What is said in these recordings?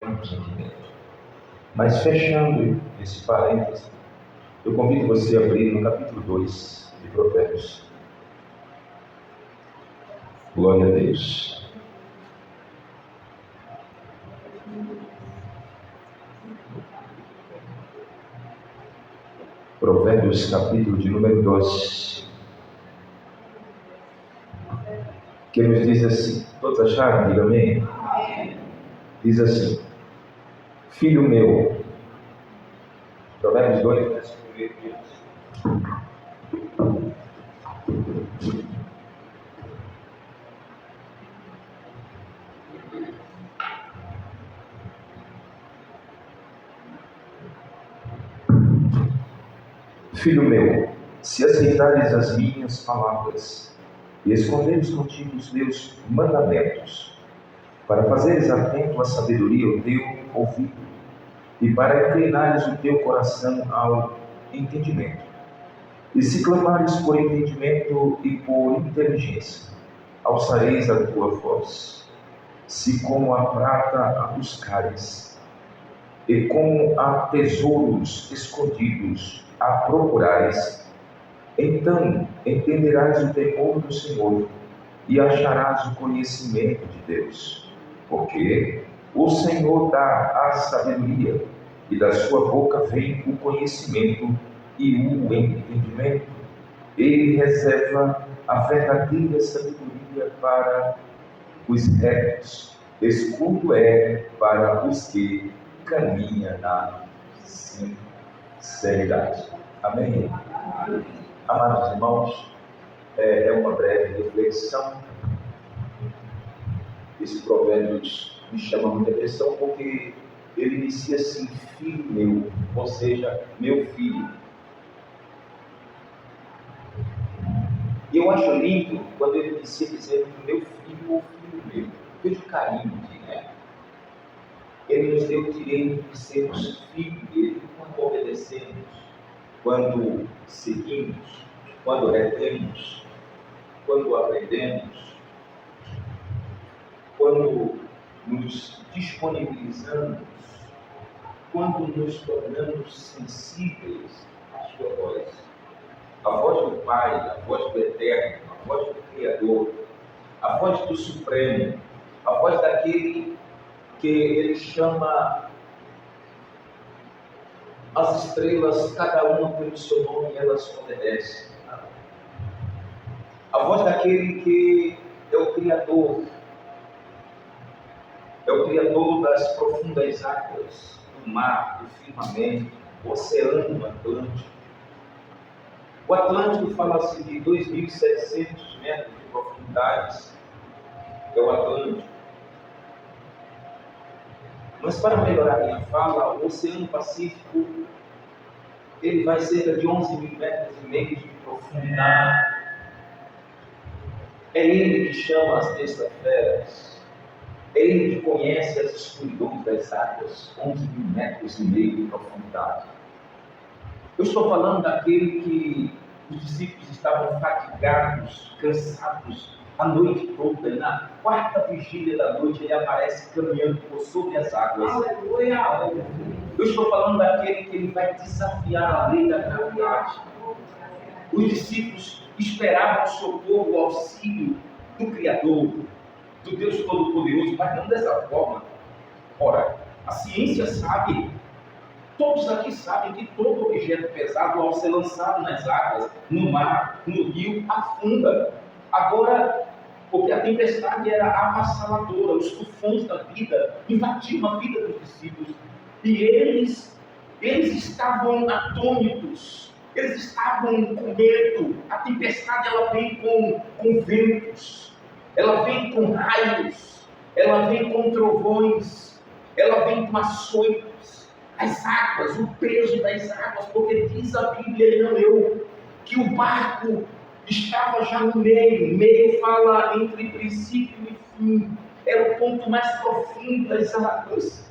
entendimento. Mas fechando esse parênteses, eu convido você a abrir no capítulo 2 de Provérbios. Glória a Deus. Provérbios, capítulo de número 2. Que nos diz assim, todos acharam? Diga amém. Diz assim: filho meu, Provérbios 2, versículo 1. Filho meu, se aceitares as minhas palavras e esconderes contigo os meus mandamentos, para fazeres atento à sabedoria o teu ouvido, e para inclinares o teu coração ao entendimento, e se clamares por entendimento e por inteligência, alçareis a tua voz. Se como a prata a buscares, e como a tesouros escondidos a procurares, então entenderás o temor do Senhor e acharás o conhecimento de Deus. Porque o Senhor dá a sabedoria, e da sua boca vem o conhecimento e o entendimento. Ele reserva a verdadeira sabedoria para os retos, escudo é para os que caminham na sinceridade. Amém? Amados irmãos, é uma breve reflexão. Esse provérbio me chama muita atenção porque ele inicia assim: filho meu, ou seja, meu filho. E eu acho lindo quando ele inicia dizendo meu filho ou filho meu. Veja o carinho aqui, né? Ele nos deu o direito de sermos filhos dele quando obedecemos, quando seguimos, quando retemos, quando aprendemos, quando nos disponibilizamos, quando nos tornamos sensíveis à sua voz. A voz do Pai, a voz do Eterno, a voz do Criador, a voz do Supremo, a voz daquele que ele chama as estrelas, cada uma pelo seu nome, e elas obedecem. A voz daquele que é o Criador das profundas águas, do mar, do firmamento, do oceano Atlântico. O Atlântico fala-se de 2.700 metros de profundidades, é o Atlântico. Mas para melhorar minha fala, o Oceano Pacífico, ele vai cerca de 11.000 metros e meio de profundidade. É ele que chama as terça-feiras. É ele que conhece as escuridões das águas, 11.000 metros e meio de profundidade. Eu estou falando daquele que os discípulos estavam fatigados, cansados, a noite toda, e na quarta vigília da noite ele aparece caminhando por sobre as águas. Aleluia! Eu estou falando daquele que ele vai desafiar a lei da gravidade. Os discípulos esperavam o socorro, o auxílio do Criador, do Deus Todo-Poderoso, mas não dessa forma. Ora, a ciência sabe, todos aqui sabem que todo objeto pesado, ao ser lançado nas águas, no mar, no rio, afunda. Agora, porque a tempestade era avassaladora, os tufões da vida invadiam a vida dos discípulos, e eles estavam atônitos, eles estavam com medo. A tempestade, ela vem com ventos, ela vem com raios, ela vem com trovões, ela vem com açoites, as águas, o peso das águas, porque diz a Bíblia, e não eu, que o barco estava já no meio fala entre princípio e fim, era o ponto mais profundo das águas.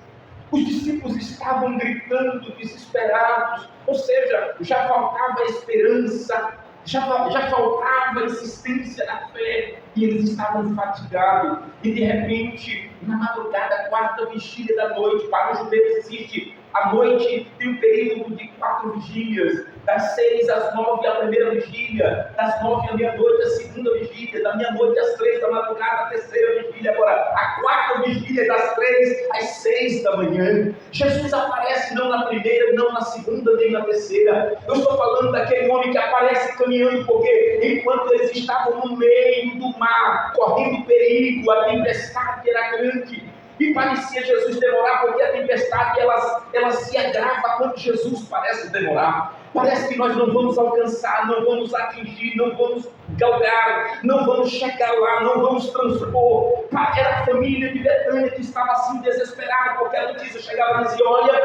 Os discípulos estavam gritando, desesperados, ou seja, já faltava esperança. Já faltava insistência na fé e eles estavam fatigados. E de repente, na madrugada, quarta vigília da noite, para os judeus existe a noite, tem um período de 4 vigílias, das 6 às 9 a primeira vigília, das 9 à meia-noite a segunda vigília, da meia-noite às 3 da madrugada a terceira vigília. Agora, a quarta vigília das 3 às 6 da manhã. Jesus aparece não na primeira, não na segunda, nem na terceira. Eu estou falando daquele homem que aparece caminhando, porque enquanto eles estavam no meio do mar, correndo perigo, a tempestade era grande. E parecia Jesus demorar, porque a tempestade ela se agrava quando Jesus parece demorar. Parece que nós não vamos alcançar, não vamos atingir, não vamos galgar, não vamos chegar lá, não vamos transpor. Era a família de Betânia que estava assim desesperada, porque a notícia chegava e dizia: olha,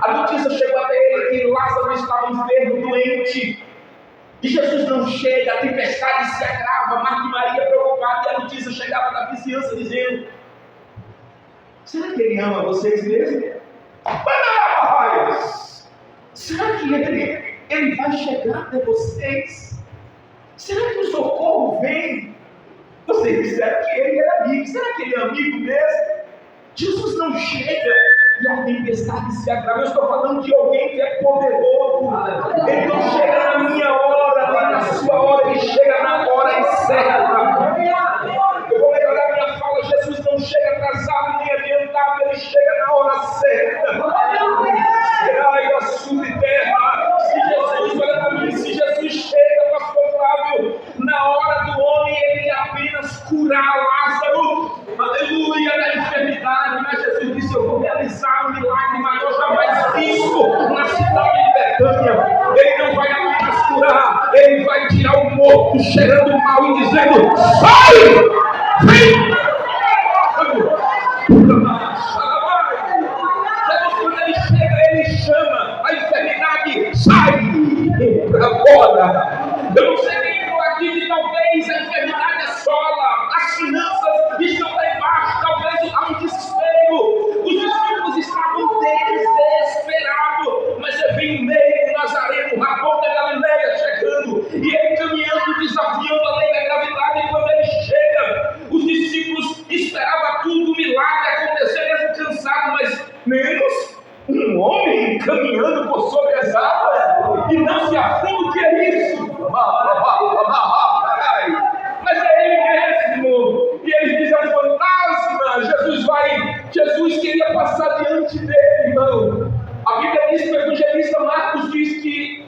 a notícia chegou até ele que Lázaro estava enfermo, doente. E Jesus não chega, a tempestade se agrava, Marta e Maria preocupadas, e a notícia chegava da vizinhança dizendo: será que ele ama vocês mesmo? Mas, será que ele vai chegar até vocês? Será que o socorro vem? Vocês disseram que ele era amigo. Será que ele é amigo mesmo? Jesus não chega e a tempestade se agrava. Eu estou falando de alguém que é poderoso. Ele não chega na minha hora, nem na sua hora. Ele chega na hora certa. Eu vou melhorar minha fala. Jesus não chega atrasado nem adiantado. Ele chega na hora certa. Ai, ó sul e terra. Se Jesus, olha para mim, se Jesus chega, pastor Flávio, na hora do homem, ele ia apenas curar Lázaro, aleluia, da enfermidade. Mas Jesus disse: eu vou realizar um milagre maior jamais visto na cidade de Betânia. Ele não vai apenas curar, ele vai tirar o morto cheirando mal e dizendo: sai! Vem! Quando ele chega, ele chama a enfermidade: sai para fora. Eu não sei quem entrou aqui que talvez a enfermidade assola, as finanças estão lá embaixo, talvez há um desespero. Os discípulos estavam desesperados, mas vem o meio Nazareno, Rabão da Galileia chegando, e ele caminhando, desafiando a lei da gravidade. E quando ele chega, os discípulos esperavam tudo, o milagre acontecer, mesmo cansado, mas menos um homem caminhando por sobre as águas e não se afunda. O que é isso? Mas é ele mesmo. E eles dizem: é um fantasma. Jesus queria passar diante dele, irmão. A Bíblia diz que o evangelista Marcos diz que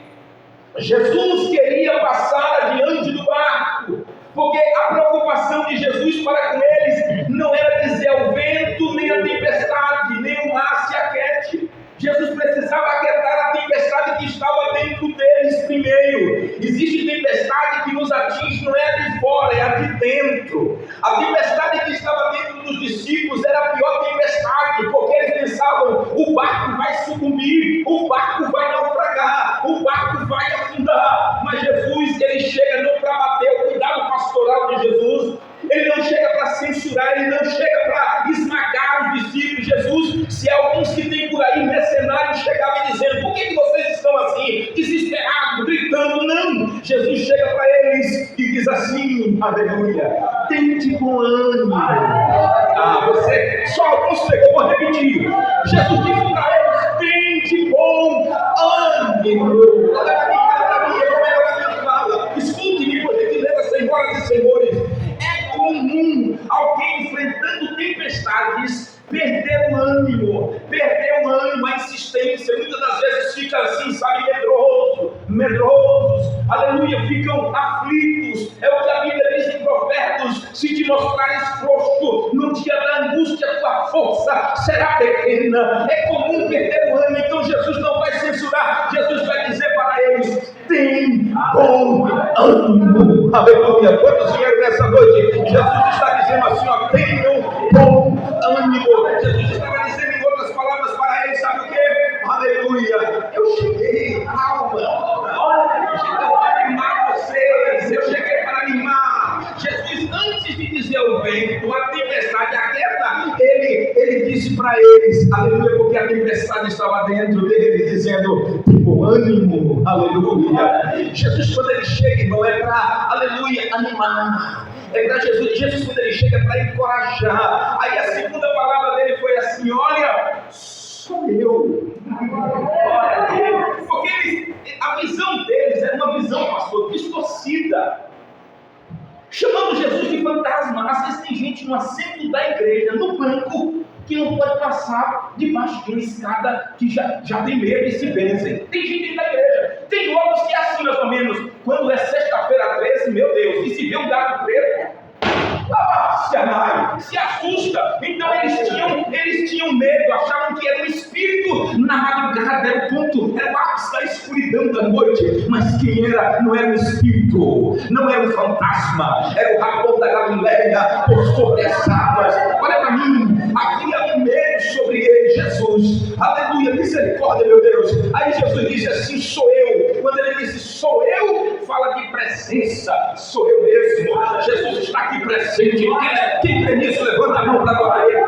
Jesus queria passar diante do barco, porque a preocupação de Jesus para com eles não era dizer ao vento, nem a tempestade, nem o mar se aquete. Jesus precisava aquietar a tempestade que estava dentro deles primeiro. Existe tempestade que nos atinge, não é a de fora, é a de dentro. A tempestade que estava dentro dos discípulos era a pior tempestade, porque eles pensavam: o barco vai sucumbir, o barco vai naufragar, o barco vai afundar. Mas Jesus, ele chega não para bater, o cuidado pastoral de Jesus, ele não chega para censurar, ele não chega para esmagar os discípulos. Jesus, se alguns que tem por aí mercenários chegavam dizendo: por que vocês estão assim, desesperados, gritando? Não, Jesus chega para eles e diz assim: aleluia, tente com ânimo. Você só alguns pegou, vou repetir. Jesus disse para eles: tente com ânimo. Escute-me, por gentileza, senhoras e senhores. É comum alguém enfrentando tempestades perder o ânimo, a insistência. Muitas das vezes fica assim, sabe, medrosos, aleluia, ficam aflitos. É o que a Bíblia diz em Provérbios: se te mostrares frouxo no dia da angústia, tua força será pequena. É comum perder o ânimo. Então Jesus não vai censurar, Jesus vai dizer para eles: tem bom ânimo. Aleluia. Quantos vieram nessa noite? Jesus está dizendo assim: ó, tenham bom ânimo. Jesus estava dizendo em outras palavras para eles, sabe o que? Aleluia. Eu cheguei, calma. Eu cheguei para animar vocês. Eu cheguei para animar. Jesus, antes de dizer ao vento, a tempestade aquieta, ele disse para eles, aleluia, porque a tempestade estava dentro dele, dizendo: tem bom ânimo, aleluia. Jesus, quando ele chega, irmão, é para, aleluia, animar. É para Jesus, quando ele chega, é para encorajar. Aí a segunda palavra dele foi assim: olha, sou eu. Porque a visão deles era uma visão, pastor, distorcida, chamando Jesus de fantasma. Às vezes tem gente no assento da igreja, no banco, que não pode passar debaixo de uma escada, que já tem medo e se benzem. Tem gente da igreja. Tem outros que é assim, mais ou menos. Quando é sexta-feira 13, meu Deus, e se vê um gato preto, se assusta. Então eles tinham medo, achavam que era um espírito na madrugada, era o ponto, era o ápice da escuridão da noite. Mas quem era? Não era um espírito, não era um fantasma, era o Raposo da Galileia por sobre as águas. Olha para mim, havia um medo sobre ele. Jesus, aleluia, misericórdia, meu Deus. Aí Jesus disse assim: sou eu. Quando ele disse sou eu, fala de presença, sou eu mesmo. Jesus está aqui presente. Quem crê nisso, levanta a mão para adorar ele.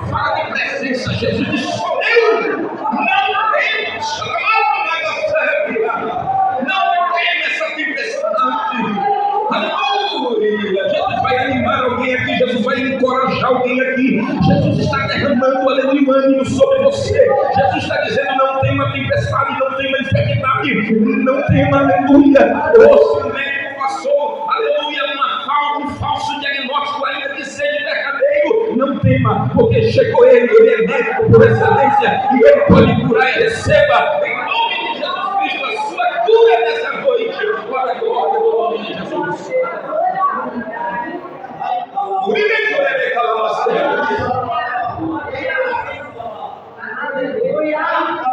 Fala de presença. Jesus diz: sou eu. Não temas, não temas essa tempestade. Aleluia. Jesus vai animar alguém aqui, Jesus vai encorajar alguém aqui. Jesus está derramando, aleluia, ânimo sobre você. Jesus está dizendo: não tema tempestade, não tema enfermidade, não tema, aleluia. Ou se o médico passou, aleluia, um falso diagnóstico, ainda que seja verdadeiro, não tema, porque chegou ele é médico por excelência, e ele pode curar e receba, em nome de Jesus Cristo, a sua cura nessa noite. Glória a glória no nome de Jesus.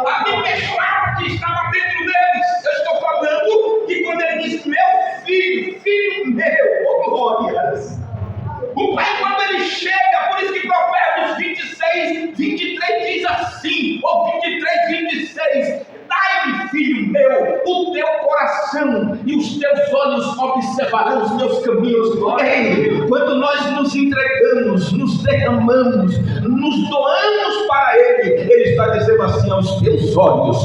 A tempestade estava dentro deles. Eu estou falando que quando ele diz meu filho meu, oh glórias. O pai, quando ele chega, por isso que Provérbios 26, 23 diz assim, ou 23, 26: dai-me, filho meu, o teu coração e os teus olhos observarão os meus caminhos. Ei, quando nós nos entregamos, nos derramamos, nos doamos para ele, ele está dizendo assim: aos teus olhos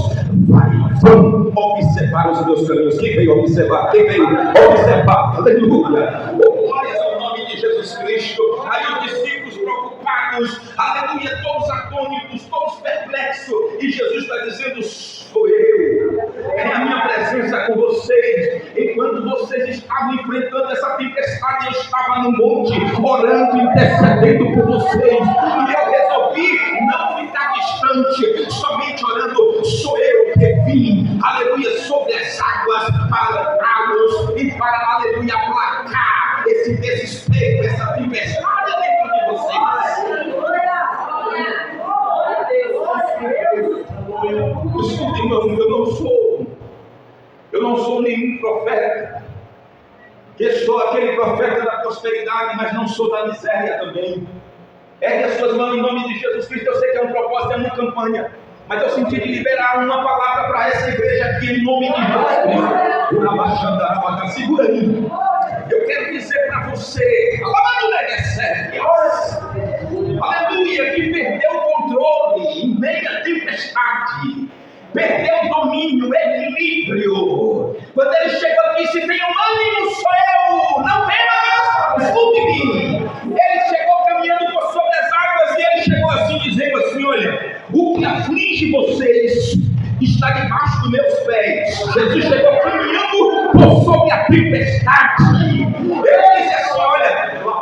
vão observar os meus caminhos. Quem veio observar? Quem veio observar? Aleluia. Glórias ao nome de Jesus Cristo. Aí os discípulos preocupados, aleluia, todos atônitos, todos perplexos, e Jesus está dizendo: sou eu, é a minha presença com vocês. Enquanto vocês estavam enfrentando essa tempestade, eu estava no monte orando, intercedendo por vocês, e eu resolvi não ficar distante, somente orando. Sou eu que vim, aleluia, sobre as águas para livrá-los e para, aleluia, aplacar esse desespero, essa tempestade dentro de vocês. Escuta, irmão, eu não sou nenhum profeta. Eu sou aquele profeta da prosperidade, mas não sou da miséria também. Ergue as suas mãos em nome de Jesus Cristo. Eu sei que é um propósito, é uma campanha, mas eu senti de liberar uma palavra para essa igreja aqui em nome de Jesus Cristo. Segura aí. Eu quero dizer para você, aleluia, que perdeu o controle em meio à tempestade, perdeu o domínio, o equilíbrio. Quando ele chegou aqui, se tem um ânimo, sou eu, não temas, escute-me. Ele chegou caminhando por sobre as águas e ele chegou assim, dizendo assim: olha, o que aflige vocês está debaixo dos meus pés. Jesus chegou caminhando por sobre a tempestade. Ele disse assim: olha, toda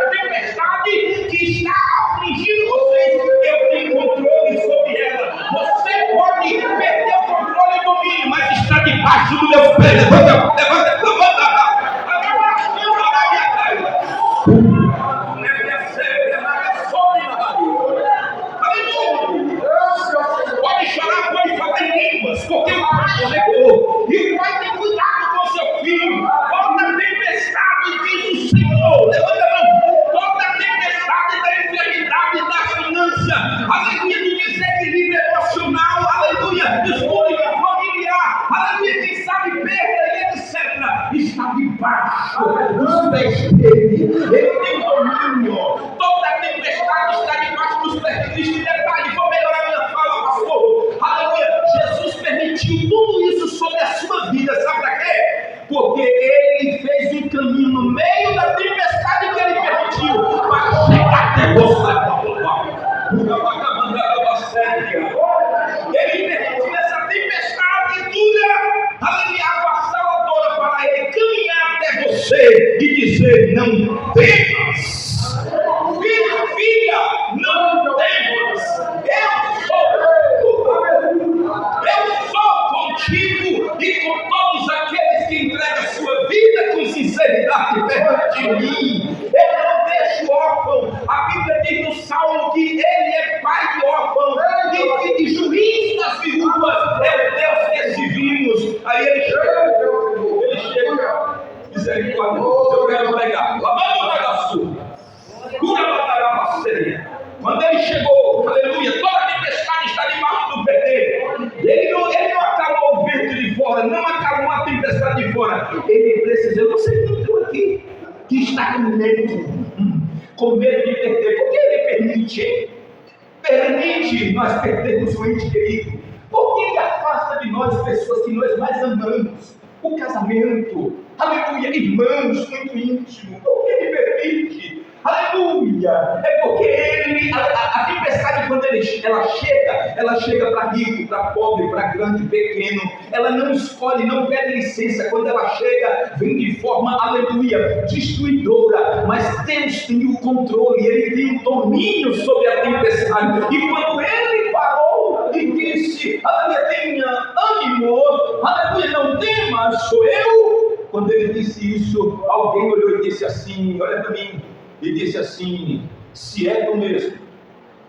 tempestade que está afligindo vocês, eu tenho controle sobre ela. Você pode perder o controle e domínio, mas está debaixo do meu pé. Levanta. Pode chorar, pode falar em línguas, porque o pai chegou. E o pai tem cuidado com seu filho. Toda tempestade, diz o Senhor, levanta a mão. Toda tempestade da enfermidade, da finança, aleluia, do desequilíbrio emocional, aleluia, escolha familiar, aleluia, quem sabe perda e etc. Está debaixo dos pés dele. Ele tem domínio. Toda tempestade está debaixo dos pés de Cristo. você e dizer: não temas, filho, filha, não temas, eu sou contigo e com todos aqueles que entregam a sua vida com sinceridade perante mim. Eu não deixo órfão. A Bíblia diz no Salmo que ele é pai de órfão e juiz das viúvas. É o Deus que exibimos. Aí ele chega, misericórdia, eu quero pregar. Lavando o negaçu, cura a bateria. Quando ele chegou, aleluia, toda a tempestade está debaixo do pé dele. Ele não acalmou o vento de fora, não acalmou a tempestade de fora. Ele precisa, eu não sei quem estou aqui, que está com medo de perder. Por que ele permite nós perdermos o ente querido? Por que ele afasta de nós pessoas que nós mais amamos? O casamento, aleluia, irmãos muito íntimos. Por que ele permite? Aleluia! É porque a tempestade, quando ela chega para rico, para pobre, para grande, pequeno. Ela não escolhe, não pede licença. Quando ela chega, vem de forma, aleluia, destruidora. Mas Deus tem o controle, Ele tem o domínio sobre a tempestade. E quando Ele parou e disse: aleluia, tenha ânimo, aleluia, não temas, sou eu. Quando Ele disse isso, alguém olhou e disse assim: olha para mim. E disse assim: se é tu mesmo,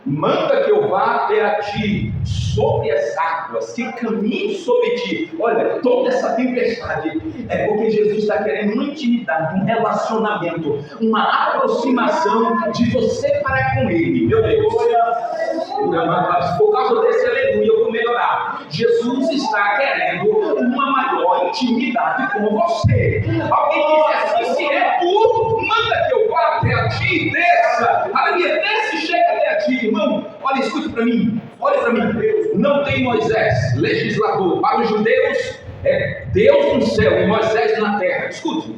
manda que eu vá até a ti sobre as águas, que caminhe sobre ti. Olha, toda essa tempestade é porque Jesus está querendo uma intimidade, um relacionamento, uma aproximação de você para com Ele. Meu Deus, por causa desse aleluia eu vou melhorar. Jesus está querendo uma maior intimidade com você. Alguém disse assim: se é tu, manda que eu vá até a ti, desça, aleluia, desce e chega até a ti. Irmão, olha, escute para mim, olha para mim. Não tem Moisés, legislador. Para os judeus é Deus no céu e Moisés na terra. Escute,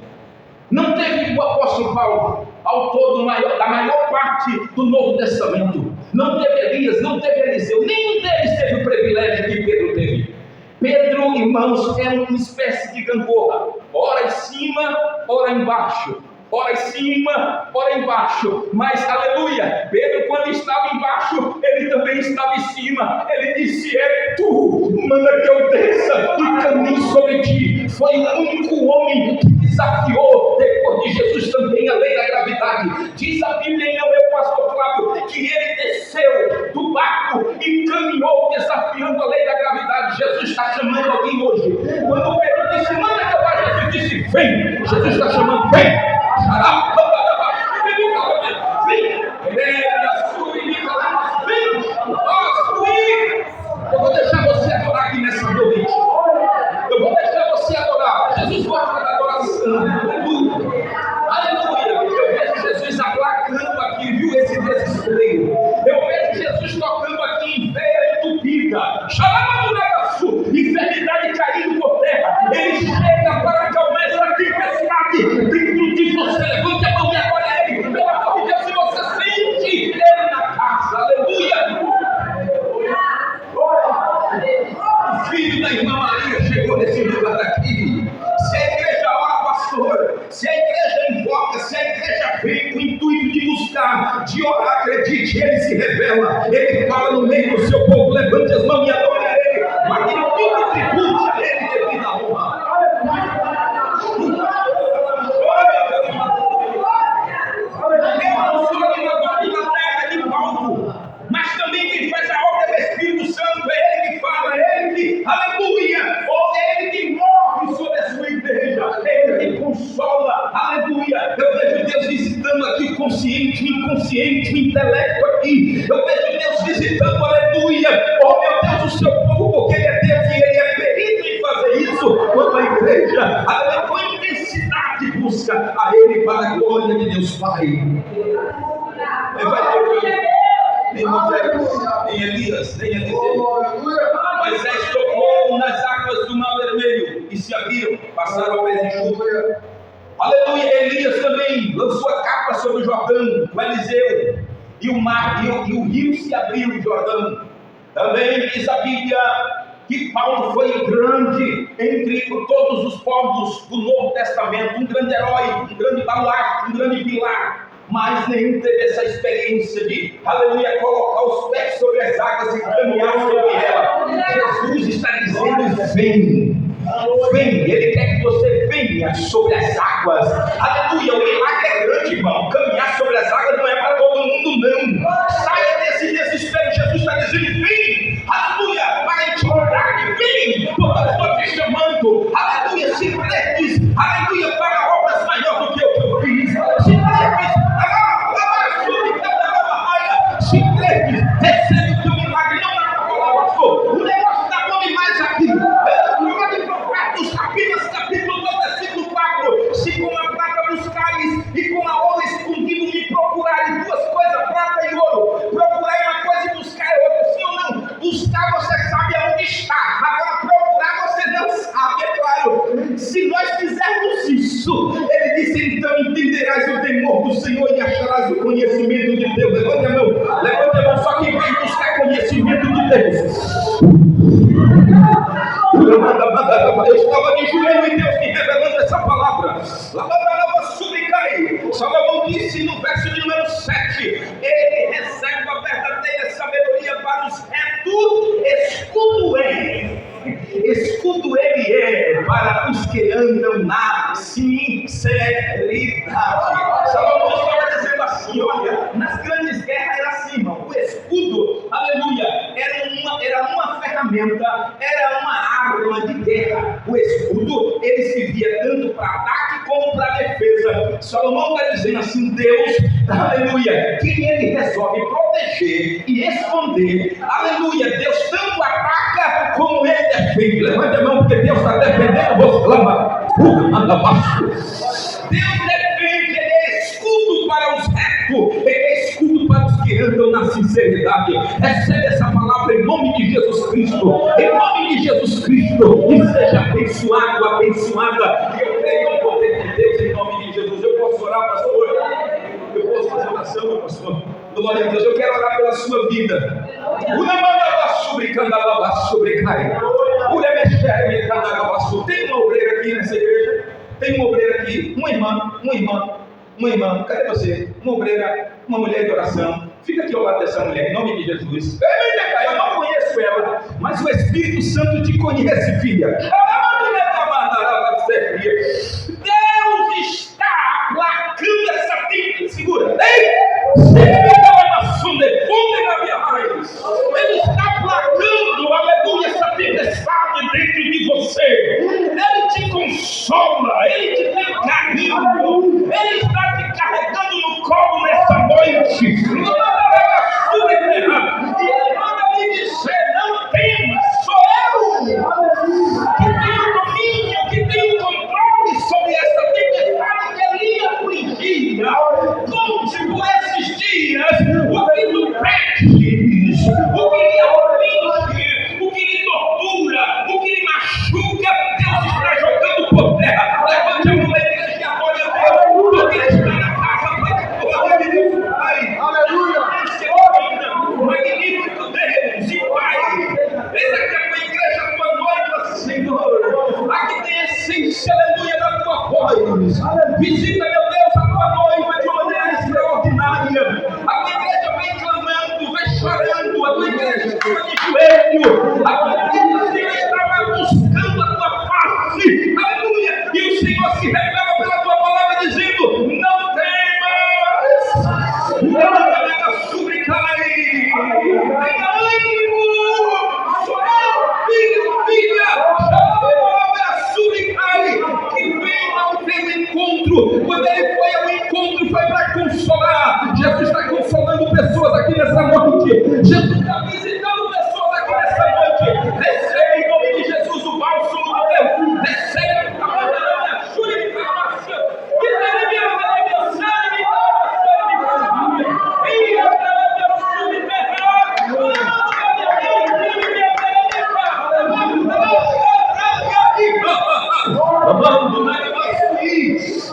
não teve o apóstolo Paulo, autor da maior parte do Novo Testamento. Não teve Elias, não teve Eliseu, nenhum deles teve o privilégio que Pedro teve. Pedro, irmãos, é uma espécie de gangorra, ora em cima, ora embaixo. Ora em cima, ora embaixo. Mas, aleluia, Pedro, quando estava embaixo, ele também estava em cima. Ele disse: é tu, manda que eu desça e caminhe sobre ti. Foi o único homem que desafiou, depois de Jesus também, a lei da gravidade. Diz a Bíblia em meu pastor Flávio, que ele desceu do barco e caminhou desafiando a lei da gravidade. Jesus está chamando alguém hoje. Quando Pedro disse: manda que eu vá, Jesus disse: vem. Jesus está chamando: vem. Eu vou deixar você adorar aqui nessa noite. Eu vou deixar você adorar. Jesus gosta da adoração. Aleluia. Eu vejo Jesus aplacando aqui, viu, esse desespero. Eu vejo Jesus tocando aqui em veia entupida. Chamando o negaço, enfermidade caindo por terra. Ele chega para acalmar essa tempestade dentro de você. Levante a mão e agora é Ele. Pelo amor de Deus, se você sente Ele na casa. Aleluia. O filho da irmã Maria chegou nesse lugar aqui. Se a igreja ora, pastor, se a igreja invoca, se a igreja vem com o intuito de buscar, de orar, acredite, Ele se revela. Ele fala no meio do seu povo. Levante as mãos e adore a Ele. Mas que tudo tribute a Ele devido à honra. Mas também quem faz a obra é o Espírito Santo. É Ele que fala, é Ele que, aleluia, ou é Ele que morre sobre a sua igreja, é Ele que consola, aleluia. Eu vejo Deus visitando aqui o consciente, o inconsciente, o intelecto aqui. Eu vejo Deus visitando, aleluia, oh meu Deus, o seu povo, porque Ele é Deus e Ele é perito em fazer isso. Quando a igreja, aleluia, com intensidade busca a Ele para a glória de Deus Pai. Nem Moisés, nem Elias, nem Eliseu. Moisés tocou nas águas do Mar Vermelho e se abriram, passaram ao pés enxuto. Aleluia. Elias também lançou a capa sobre o Jordão, o Eliseu, e o mar, e o rio se abriu, o Jordão. Também diz a Bíblia que Paulo foi grande entre todos os povos do Novo Testamento, um grande herói, um grande baluarte, um grande pilar, mas nenhum teve essa experiência de, aleluia, colocar os pés sobre as águas e caminhar sobre ela. Jesus está dizendo: vem, Ele quer que você venha sobre as águas, aleluia. O milagre é grande, irmão. Caminhar sobre as águas não é para todo mundo, não. Saia desse desespero. Jesus está dizendo: vem, aleluia, para intimidade, vem, porque eu estou te chamando, aleluia. Se credes, aleluia, para obras maiores do que eu fiz. Se credes, recebe o teu milagre. Não dá para falar, pastor, o negócio está bom demais aqui. Capítulo 2, versículo 4: se com a prata buscares e com a ouro escondido me procurares, duas coisas, prata e ouro, procurar uma coisa e buscar outra, sim ou não? Buscar você sabe aonde está, agora procurar você não sabe, é claro. Se nós fizermos isso, ele disse: então entenderás o temor do Senhor e acharás o conhecimento de Deus. Levante a mão, só que vem buscar conhecimento de Deus. Eu estava de joelho e Deus me revelando essa palavra. Salomão disse no verso de número 7: ele reserva a verdadeira sabedoria para os retos, escudo ele é para os que andam na sinceridade. Salomão estava dizendo assim: olha, nas grandes guerras era assim, irmão. O escudo, aleluia, era uma ferramenta, era uma arma de guerra. O escudo, ele servia tanto para ataque como para defesa. Salomão está dizendo assim: Deus, aleluia, que ele resolve proteger e esconder, aleluia. Deus tanto ataca como ele defende. Levante a mão, porque Deus está defendendo você. Deus defende, ele é escudo para os retos, ele é escudo para os que andam na sinceridade. Recebe essa palavra em nome de Jesus Cristo, em nome de Jesus Cristo, e seja abençoado, abençoada. E eu creio no poder de Deus em nome de Jesus. Eu posso orar, pastor? Eu posso fazer oração, meu pastor? Glória a Deus. Eu quero orar pela sua vida. Tem uma obreira aqui nessa igreja? Tem uma obreira aqui? Uma irmã, cadê você? Uma obreira, uma mulher de oração. Fica aqui ao lado dessa mulher, em nome de Jesus. Eu não conheço ela, mas o Espírito Santo te conhece, filha. Deus está aplacando essa tempestade. Segura. Ele está aplacando, aleluia, essa tempestade dentro de você. Ele te consola, ele te tem carinho, ele está te carregando no colo nessa noite. E ele manda me dizer: não temas, sou eu que tenho domínio, que tenho controle sobre essa tempestade que ele afligia. Conte por esses dias o que tu pedes, o que lhe aflige, o que lhe tortura, o que lhe machuca. Deus está jogando por terra. Levante a mão, igreja, e adore a Deus, porque ele está na casa para glória de Deus, Pai. Aleluia. Magnífico Deus e Pai. Eis aqui a tua igreja, a tua noiva, Senhor. Aqui tem a essência, aleluia, da tua voz. Visita, meu Deus, a tua noiva de uma maneira extraordinária. A tua igreja vem clamando, vem chorando. A tua igreja estava de joelho. A tua igreja estava buscando a tua face. Aleluia. E o Senhor se revela pela tua palavra dizendo: não temas. Não subricai. Tenha ânimo. Sou eu, filho, filha. Que vem ao teu encontro. Quando ele foi ao encontro, foi para consolar. Jesus está consolando pessoas aqui nessa noite. Jesus está visitando pessoas aqui nessa noite. Receba em nome de Jesus o bálsamo do Deus. Receba a palavra de júri de calmação. Que tem minha sangue,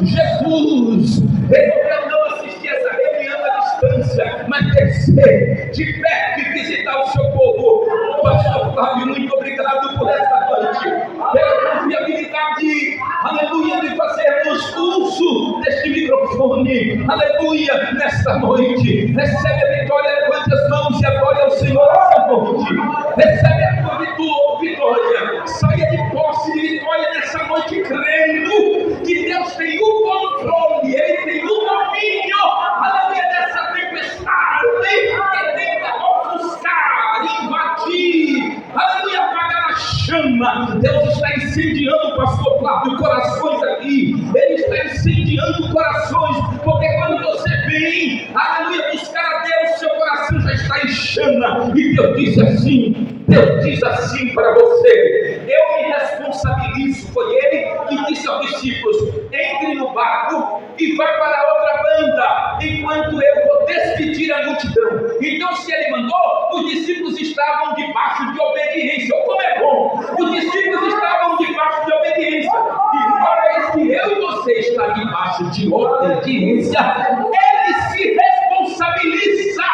Jesus resolveu não assistir essa reunião à distância, mas descer de perto e visitar o seu povo. Pastor Flávio, muito obrigado. obrigado por esta noite, pela confiabilidade, aleluia, de fazermos uso deste microfone, aleluia, nesta noite. Recebe a vitória, levante as mãos e adore ao Senhor esta noite. Recebe a tua vitória, saia de posse de vitória nessa noite, crendo que Deus tem o controle, Ele tem o domínio, aleluia, dessa tempestade que tenta ofuscar, invadir, aleluia, apagar a chama. Deus está incendiando, pastor Flávio, corações aqui. Ele está incendiando corações, porque quando você vem, aleluia, buscar a Deus, seu coração já está em chama. E Deus diz assim para você: eu me responsabilizo. Foi Ele que disse aos discípulos: entre no barco e vai para a outra banda, enquanto eu vou despedir a multidão. Então, se Ele mandou, os discípulos estavam debaixo de obediência. Ou como é bom, os discípulos estavam debaixo de obediência. E uma vez que eu e você está debaixo de obediência, Ele se responsabiliza.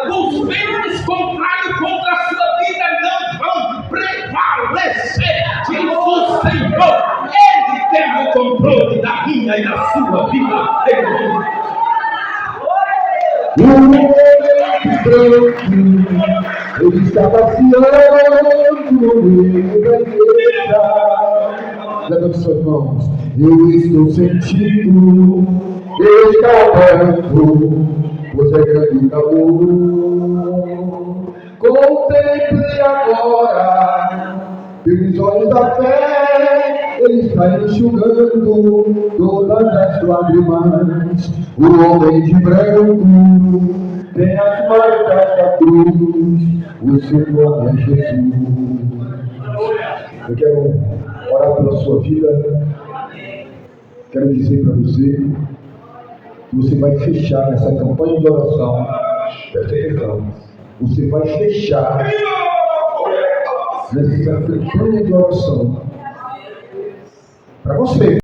Os ventos contrários contra a sua vida não vão prevalecer, diz o Senhor. Ele tem o controle da minha e da sua vida. Ele está passeando no meio da igreja. Levante suas mãos. Eu estou sentindo, está perto, você acredita, amor. Contemple agora, pelos olhos da fé, Ele está enxugando todas as lágrimas. O homem de branco tem as marcas da cruz, o seu nome é Jesus. Eu quero orar pela sua vida. Quero dizer para você que você vai fechar nessa campanha de oração. Presta atenção. Você vai fechar nessa campanha de oração para você.